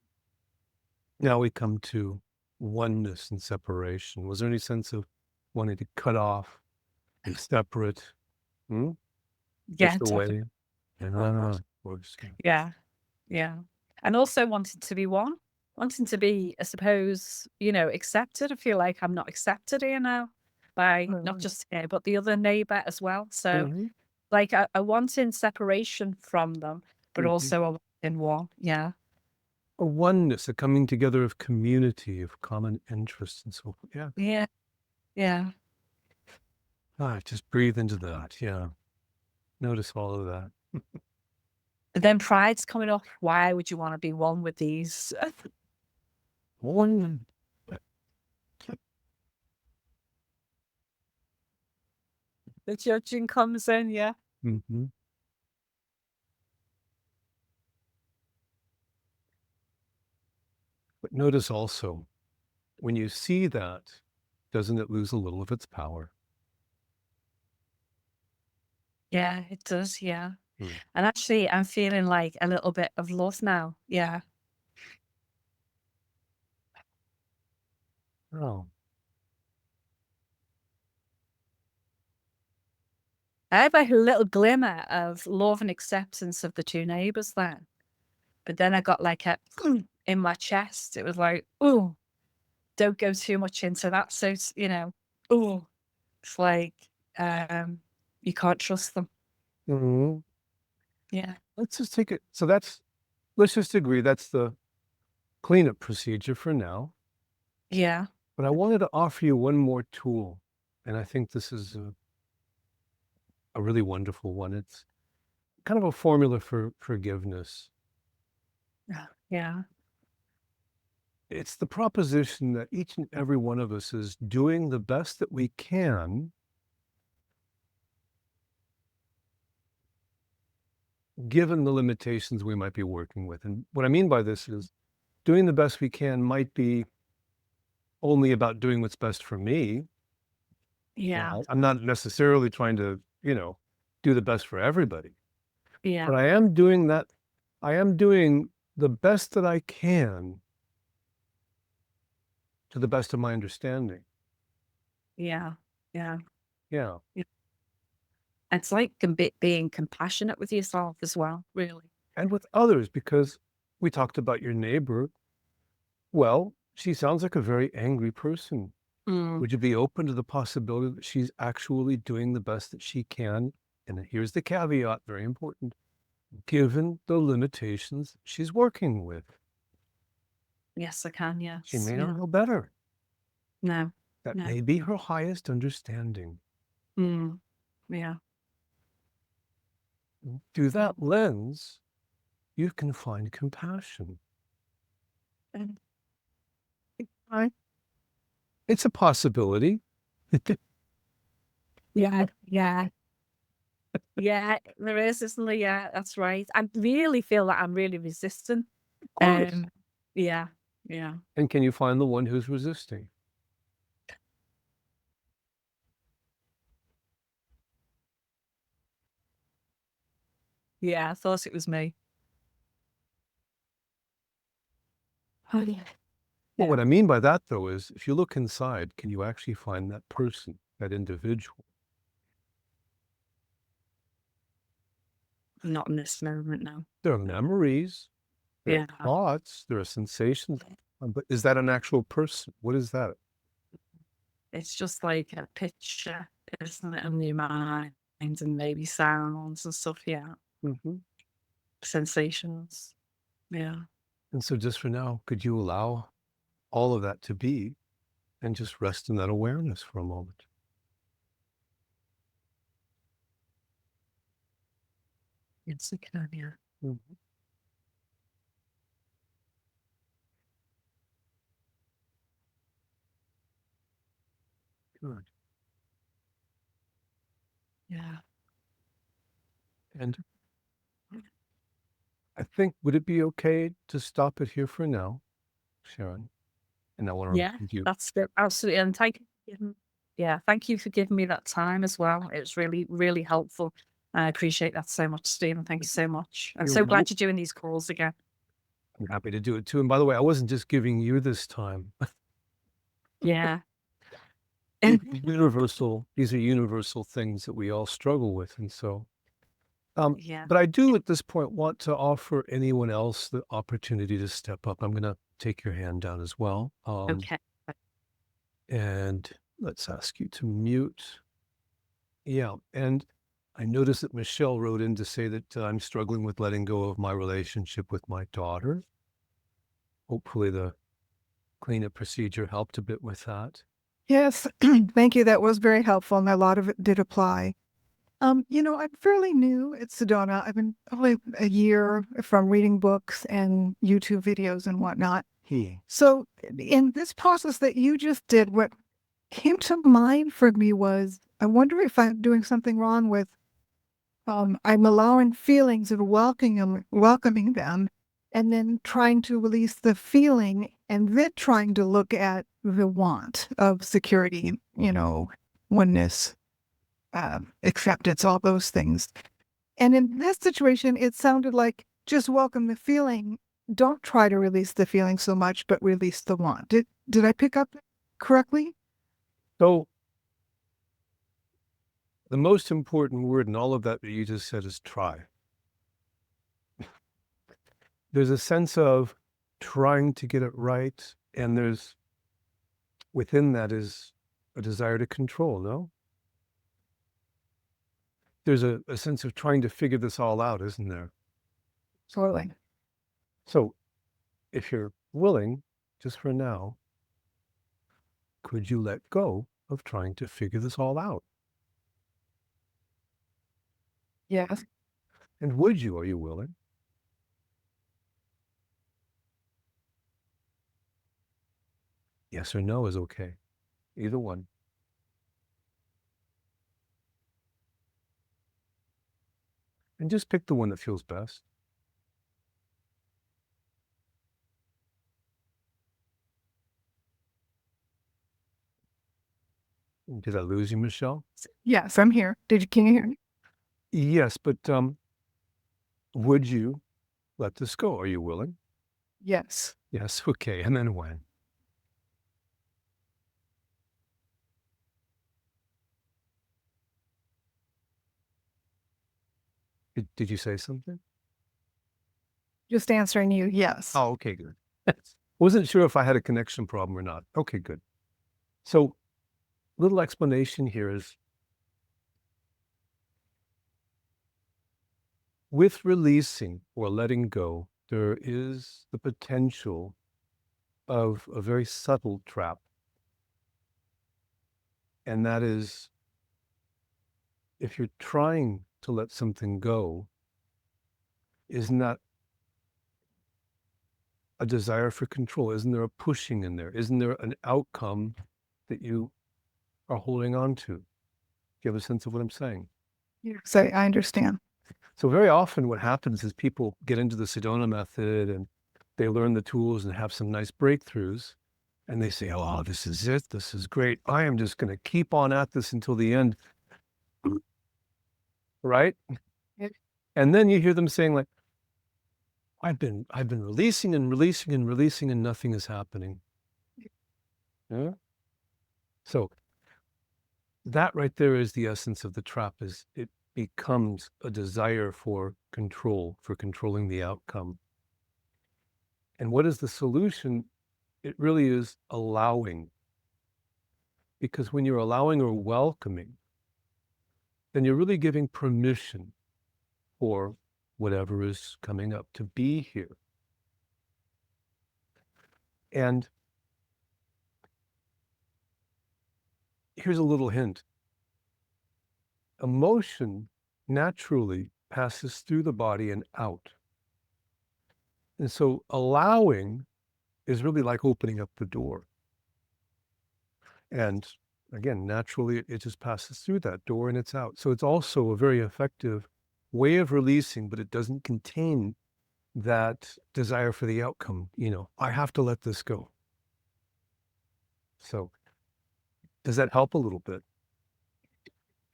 Now we come to oneness and separation. Was there any sense of wanting to cut off and separate? Hmm? Yeah, Just the definitely. way. Of course. Yeah, yeah. And also wanting to be one, wanting to be, I suppose, accepted. I feel like I'm not accepted here now by not just here, but the other neighbor as well. So, Mhm, like, I want in separation from them, but mhm. also I want in one. Yeah. A oneness, a coming together of community, of common interests and so forth. Yeah. Yeah. Yeah. Just breathe into that. Yeah. Notice all of that. And then pride's coming up. Why would you want to be one with these? One. The judging comes in. Yeah. Mhm. But notice also, when you see that, doesn't it lose a little of its power? Yeah, it does. Yeah. Mm. And actually, I'm feeling like a little bit of love now. Yeah. Oh, I had like a little glimmer of love and acceptance of the two neighbors then. But then I got like a in my chest. It was like, oh, don't go too much into that. So, oh, it's like you can't trust them. mhm. Yeah. Let's just take it. So let's just agree that's the cleanup procedure for now. Yeah. But I wanted to offer you one more tool. And I think this is a really wonderful one. It's kind of a formula for forgiveness. Yeah. Yeah. It's the proposition that each and every one of us is doing the best that we can, given the limitations we might be working with. And what I mean by this is doing the best we can might be only about doing what's best for me. Yeah. I'm not necessarily trying to, do the best for everybody, Yeah. but I am doing that. I am doing the best that I can to the best of my understanding. Yeah. Yeah. Yeah. Yeah. It's like being compassionate with yourself as well, really. And with others, because we talked about your neighbor. Well, she sounds like a very angry person. Mm. Would you be open to the possibility that she's actually doing the best that she can? And here's the caveat, very important, given the limitations she's working with. Yes, I can. She Yes. may Yeah. not know better. No. That No. may be her highest understanding. Mm. Yeah. Through that lens, you can find compassion. And Right? It's a possibility. yeah. Yeah. Yeah, there is, isn't there? Yeah, that's right. I really feel that I'm really resistant. Of course. Yeah, yeah, And can you find the one who's resisting? yeah. I thought it was me. Oh, yeah. Well, Yeah, what I mean by that, though, is if you look inside, can you actually find that person, that individual? not in this moment now. There are memories, there are Yeah, thoughts, there are sensations, but is that an actual person? What is that? it's just like a picture, isn't it, in your mind and maybe sounds and stuff. Yeah, Mhm. sensations. Yeah, And so, just for now, could you allow all of that to be and just rest in that awareness for a moment? yes, it can. Yeah. Mhm. Good. Yeah. And I think, would it be okay to stop it here for now, Sharon? And I want to Yeah, remind you, that's good. Absolutely. And thank you for giving, yeah, thank you for giving me that time as well. It was really, really helpful. I appreciate that so much, Stephen. Thank you so much. I'm you're so glad you're doing these calls again. I'm happy to do it too. And by the way, I wasn't just giving you this time. Yeah. These are universal things that we all struggle with. And so, Yeah. but I do at this point want to offer anyone else the opportunity to step up. I'm going to take your hand down as well. Okay. And let's ask you to mute. Yeah. And I noticed that Michelle wrote in to say that I'm struggling with letting go of my relationship with my daughter. Hopefully the cleanup procedure helped a bit with that. Yes, thank you. That was very helpful, and a lot of it did apply. I'm fairly new at Sedona. I've been only a year from reading books and YouTube videos and whatnot. So, in this process that you just did, what came to mind for me was I wonder if I'm doing something wrong with I'm allowing feelings and welcoming them, and then trying to release the feeling, and then trying to look at the want of security, oneness, acceptance, all those things. And in this situation, it sounded like just welcome the feeling. Don't try to release the feeling so much, but release the want. Did I pick up correctly? So the most important word in all of that you just said is try. There's a sense of trying to get it right, and there's within that is a desire to control, no? There's a sense of trying to figure this all out, isn't there? Totally. So if you're willing, just for now, could you let go of trying to figure this all out? Yes. And would you, are you willing? Yes or no is okay. Either one. And just pick the one that feels best. Did I lose you, Michelle? Yes, I'm here. Can you hear me? Yes, but would you let this go? Are you willing? Yes. Yes, okay. And then when? Did you say something? Just answering you, yes. Oh, okay, good. Wasn't sure if I had a connection problem or not. Okay, good. So, little explanation here is with releasing or letting go, there is the potential of a very subtle trap. And that is if you're trying to let something go, isn't that a desire for control? Isn't there a pushing in there? Isn't there an outcome that you are holding on to? Do you have a sense of what I'm saying? Yes, I understand. So very often what happens is people get into the Sedona method and they learn the tools and have some nice breakthroughs. And they say, oh, this is it. This is great. I am just going to keep on at this until the end. Right? Yep. And then you hear them saying like, I've been releasing and releasing and releasing and nothing is happening. Yeah. So that right there is the essence of the trap, is it becomes a desire for control, for controlling the outcome. And what is the solution? It really is allowing. Because when you're allowing or welcoming, then you're really giving permission for whatever is coming up to be here. And here's a little hint. Emotion naturally passes through the body and out. And so allowing is really like opening up the door. And again, naturally, it just passes through that door and it's out. So it's also a very effective way of releasing, but it doesn't contain that desire for the outcome. I have to let this go. So does that help a little bit?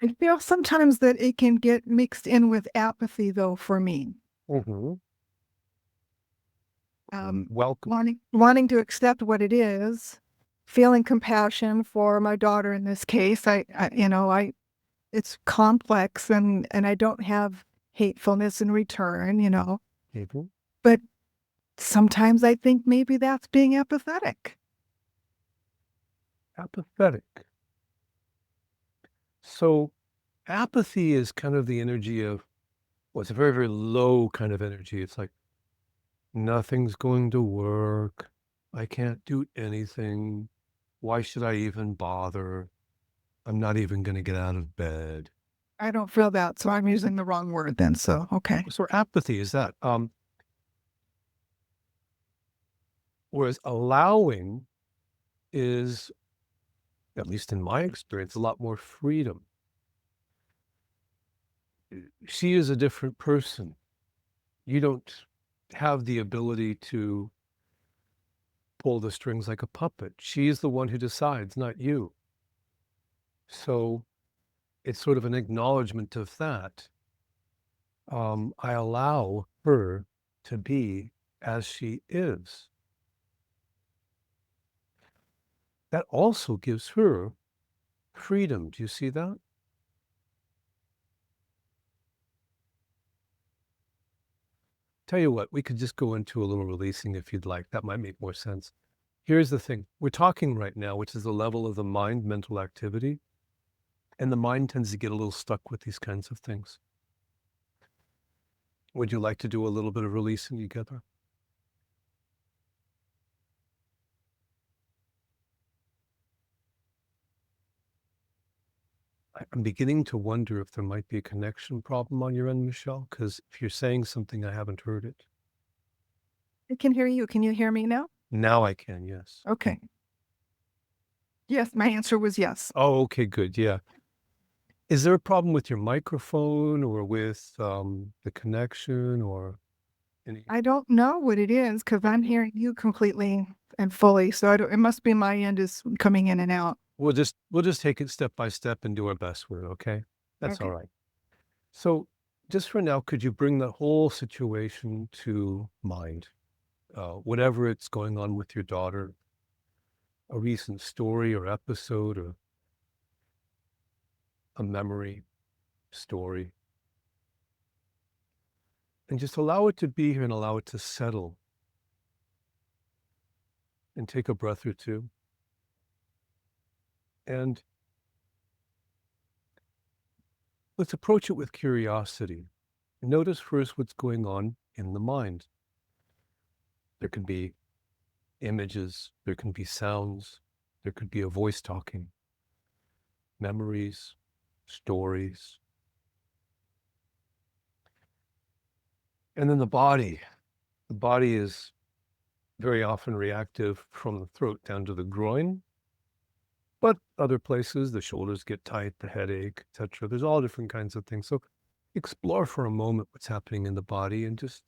I feel sometimes that it can get mixed in with apathy, though, for me. Mm-hmm. Welcome. Wanting to accept what it is, feeling compassion for my daughter in this case. It's complex, and I don't have hatefulness in return, Mm-hmm. but sometimes I think maybe that's being apathetic. Apathetic. So apathy is kind of the energy of, well, it's a very, very low kind of energy. It's like, nothing's going to work. I can't do anything. Why should I even bother? I'm not even going to get out of bed. I don't feel that, so I'm using the wrong word then. So, okay. So apathy is that. Whereas allowing is, at least in my experience, a lot more freedom. She is a different person. You don't have the ability to pull the strings like a puppet. She is the one who decides, not you. So it's sort of an acknowledgement of that. I allow her to be as she is. That also gives her freedom. Do you see that? Tell you what, we could just go into a little releasing if you'd like. That might make more sense. Here's the thing. We're talking right now, which is the level of the mind, mental activity. And the mind tends to get a little stuck with these kinds of things. Would you like to do a little bit of releasing together? I'm beginning to wonder if there might be a connection problem on your end, Michelle, because if you're saying something, I haven't heard it. I can hear you. Can you hear me now? Now I can, yes. Okay. Yes, my answer was yes. Oh, okay, good. Yeah. Is there a problem with your microphone or with the connection or any? I don't know what it is because I'm hearing you completely and fully. So it must be my end is coming in and out. We'll just take it step by step and do our best with it, okay? That's all Okay. right. So just for now, could you bring the whole situation to mind? Whatever it's going on with your daughter, a recent story or episode or a memory, story, and just allow it to be here and allow it to settle and take a breath or two. And let's approach it with curiosity. Notice first what's going on in the mind. There can be images, there can be sounds, there could be a voice talking, memories, stories. And then the body. The body is very often reactive from the throat down to the groin. But other places, the shoulders get tight, the headache, etc. There's all different kinds of things. So explore for a moment what's happening in the body and just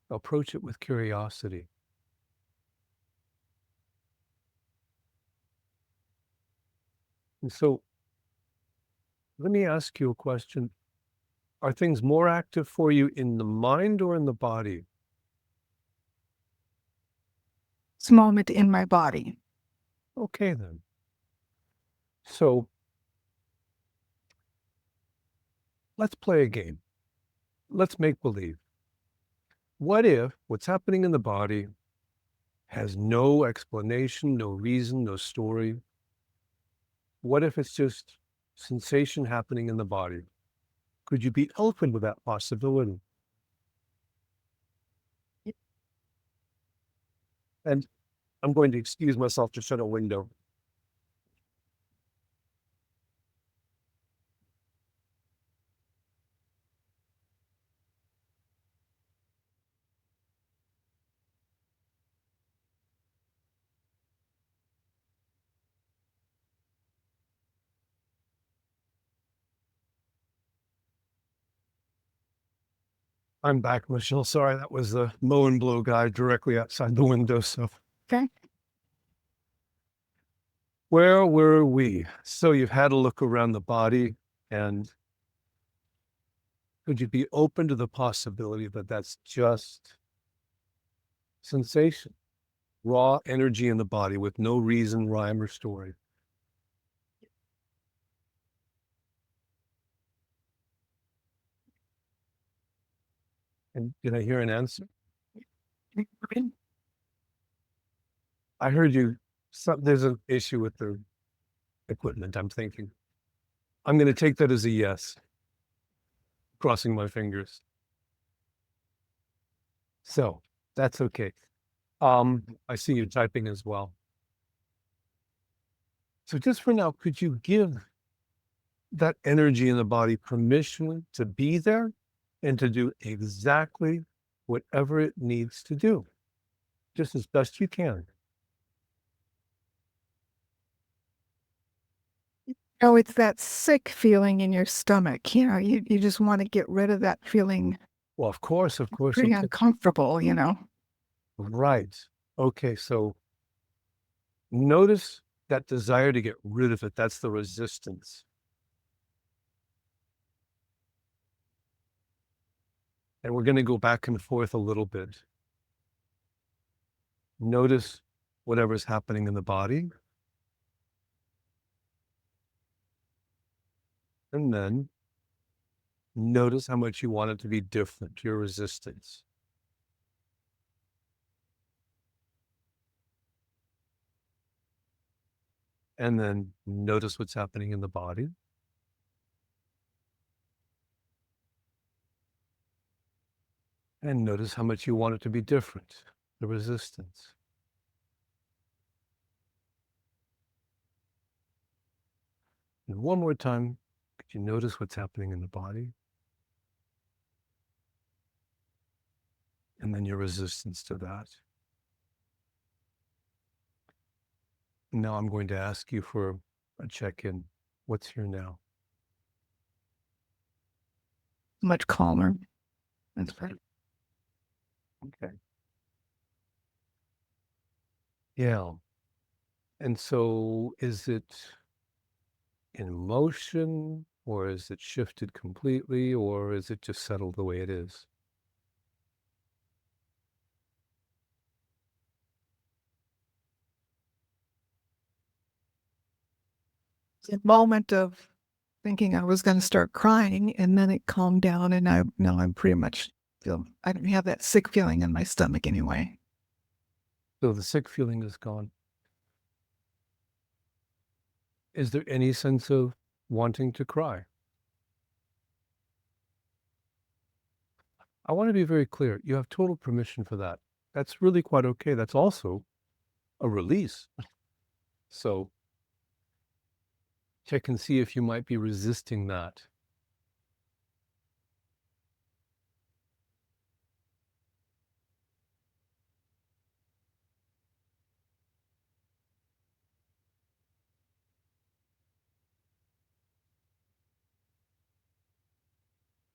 approach it with curiosity. And so let me ask you a question. Are things more active for you in the mind or in the body? This moment in my body. Okay, then. So let's play a game. Let's make believe. What if what's happening in the body has no explanation, no reason, no story? What if it's just sensation happening in the body? Could you be open with that possibility? And I'm going to excuse myself to shut a window. I'm back, Michelle. Sorry, that was the mow and blow guy directly outside the window. So Okay. where were we? So you've had a look around the body, and could you be open to the possibility that that's just sensation, raw energy in the body with no reason, rhyme, or story? And did I hear an answer? I heard you. There's an issue with the equipment, I'm thinking. I'm going to take that as a yes, crossing my fingers. So that's okay. I see you typing as well. So just for now, could you give that energy in the body permission to be there and to do exactly whatever it needs to do, just as best you can? Oh, it's that sick feeling in your stomach. You just want to get rid of that feeling. Well, of course. Pretty Okay. uncomfortable, Right. Okay. So notice that desire to get rid of it. That's the resistance. And we're going to go back and forth a little bit. Notice whatever's happening in the body. And then notice how much you want it to be different, your resistance. And then notice what's happening in the body. And notice how much you want it to be different, the resistance. And one more time, could you notice what's happening in the body? And then your resistance to that. Now I'm going to ask you for a check-in. What's here now? much calmer. That's right. Okay. Yeah. And so is it in motion, or is it shifted completely, or is it just settled the way it is? A moment of thinking I was going to start crying, and then it calmed down, and I'm pretty much I don't have that sick feeling in my stomach anyway. So the sick feeling is gone. Is there any sense of wanting to cry? I want to be very clear. You have total permission for that. That's really quite okay. That's also a release. So check and see if you might be resisting that.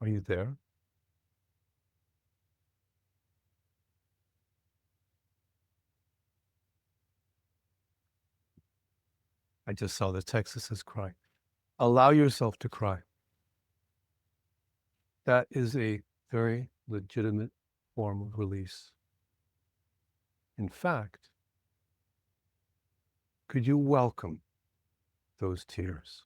Are you there? I just saw the text that says cry. Allow yourself to cry. That is a very legitimate form of release. In fact, could you welcome those tears?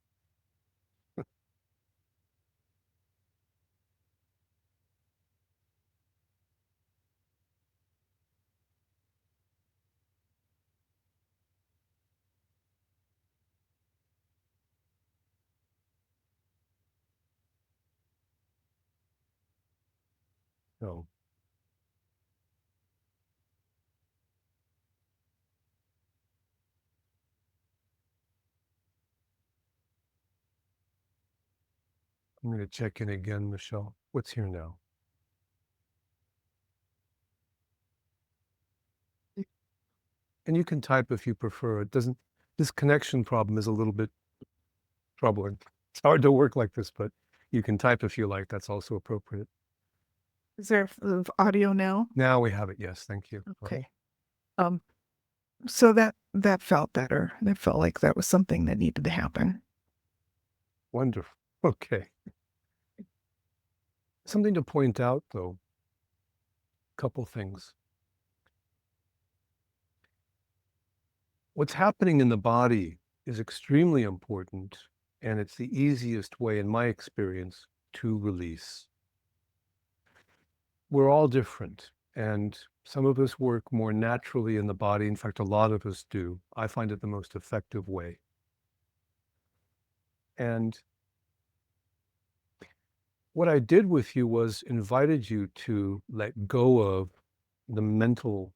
So I'm going to check in again, Michelle. What's here now? And you can type if you prefer. It doesn't, this connection problem is a little bit troubling. It's hard to work like this, but you can type if you like. That's also appropriate. Is there audio now? Now we have it. Yes, thank you. Okay. So that felt better. That felt like that was something that needed to happen. Wonderful. Okay. Something to point out, though. Couple things. What's happening in the body is extremely important, and it's the easiest way, in my experience, to release. We're all different, and some of us work more naturally in the body. In fact, a lot of us do. I find it the most effective way. And what I did with you was invited you to let go of the mental,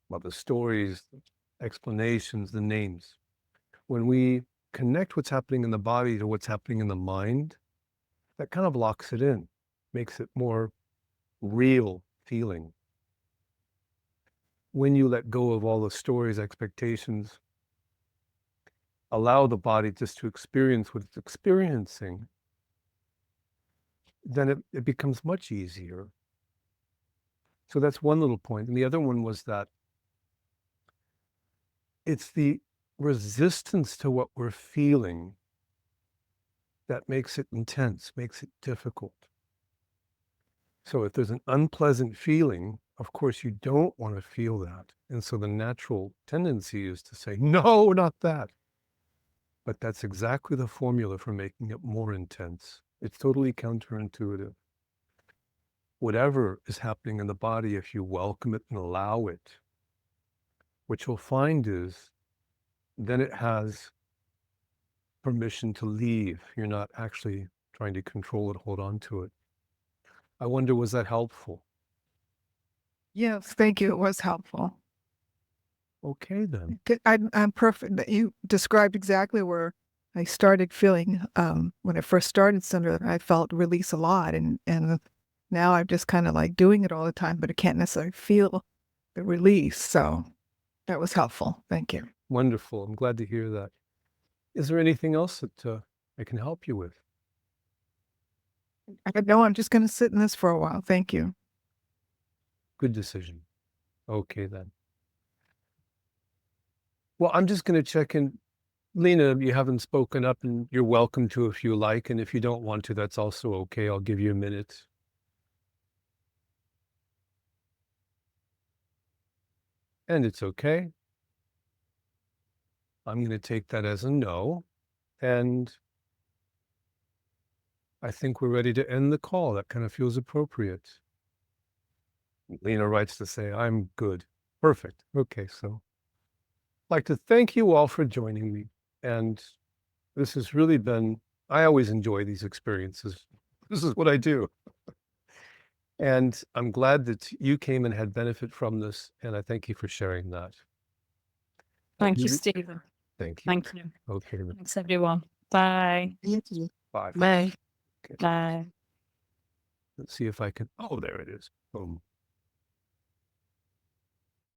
well, the stories, the explanations, the names. When we connect what's happening in the body to what's happening in the mind, that kind of locks it in, makes it more real feeling. When you let go of all the stories, expectations, allow the body just to experience what it's experiencing, then it becomes much easier. So that's one little point. And the other one was that it's the resistance to what we're feeling that makes it intense, makes it difficult. So if there's an unpleasant feeling, of course, you don't want to feel that. And so the natural tendency is to say, no, not that. But that's exactly the formula for making it more intense. It's totally counterintuitive. Whatever is happening in the body, if you welcome it and allow it, what you'll find is then it has permission to leave. You're not actually trying to control it, hold on to it. I wonder, was that helpful? Yes, thank you. It was helpful. Okay, then. I'm perfect. That you described exactly where I started feeling when I first started Cinder. I felt release a lot, and now I'm just kind of like doing it all the time, but I can't necessarily feel the release. So that was helpful. Thank you. Wonderful. I'm glad to hear that. Is there anything else that I can help you with? No, I'm just going to sit in this for a while. Thank you. Good decision. Okay, then. Well, I'm just going to check in. Lena, you haven't spoken up, and you're welcome to if you like. And if you don't want to, that's also okay. I'll give you a minute. And it's okay. I'm going to take that as a no. And I think we're ready to end the call. That kind of feels appropriate. Lena writes to say, I'm good. Perfect. Okay, so I'd like to thank you all for joining me. And this has really been, I always enjoy these experiences. This is what I do. And I'm glad that you came and had benefit from this. And I thank you for sharing that. Thank you, Stephen. Thank you. Thank you. Okay. Then. Thanks, everyone. Bye. Bye. Bye. Okay. Bye. Let's see if I can. Oh, there it is. Boom.